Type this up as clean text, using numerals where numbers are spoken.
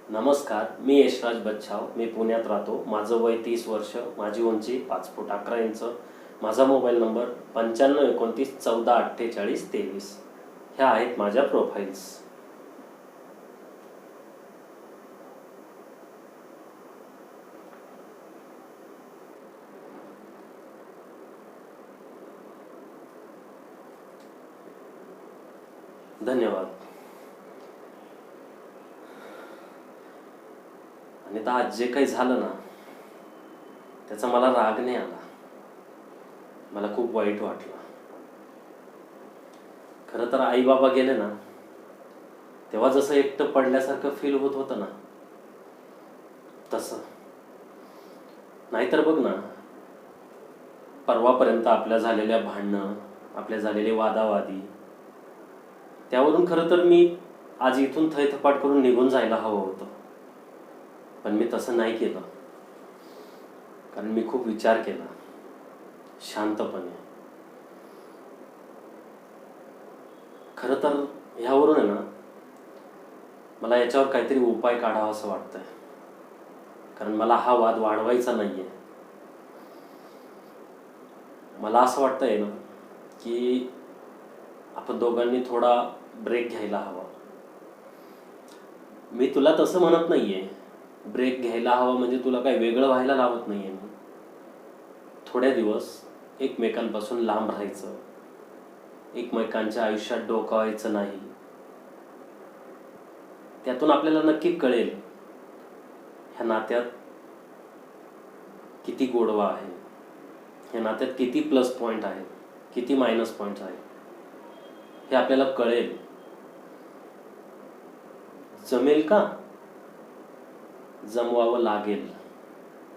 नमस्कार, मी यशराज बच्छाव. मी पुण्यात राहतो. माझं वय 30 वर्ष, माझी उंची 5 फूट 11 इंच. माझा मोबाईल नंबर 9529144823. ह्या आहेत माझ्या प्रोफाईल्स. धन्यवाद. आणि आता आज जे काही झालं ना, त्याचा मला राग नाही आला. मला खूप वाईट वाटलं. खरं तर आई बाबा गेले ना, तेव्हा जसं एकटं पडल्यासारखं फील होत होतं ना, तसं. नाहीतर बघ ना, परवापर्यंत आपल्या झालेल्या भांडणं, आपल्या झालेले वादावादी, त्यावरून खरं तर मी आज इथून थैथपाट करून निघून जायला हवं होतं. पण मी तसं नाही केलं, कारण मी खूप विचार केला शांतपणे. खरं तर ह्यावरून आहे ना, मला याच्यावर काहीतरी उपाय काढावा असं वाटतंय. कारण मला हा वाद वाढवायचा नाहीये. मला असं वाटतंय ना की आपण दोघांनी थोडा ब्रेक घ्यायला हवा. मी तुला तसं म्हणत नाहीये, ब्रेक घ्यायला हवा म्हणजे तुला काही वेगळं व्हायला लावत नाहीये मी. थोड्या दिवस एकमेकांपासून लांब राहायचं, एकमेकांच्या आयुष्यात डोकावायचं नाही. त्यातून आपल्याला नक्की कळेल ह्या नात्यात किती गोडवा आहे, ह्या नात्यात किती प्लस पॉईंट आहेत, किती मायनस पॉईंट आहेत, हे आपल्याला कळेल. जमेल का? जमवावं लागेल.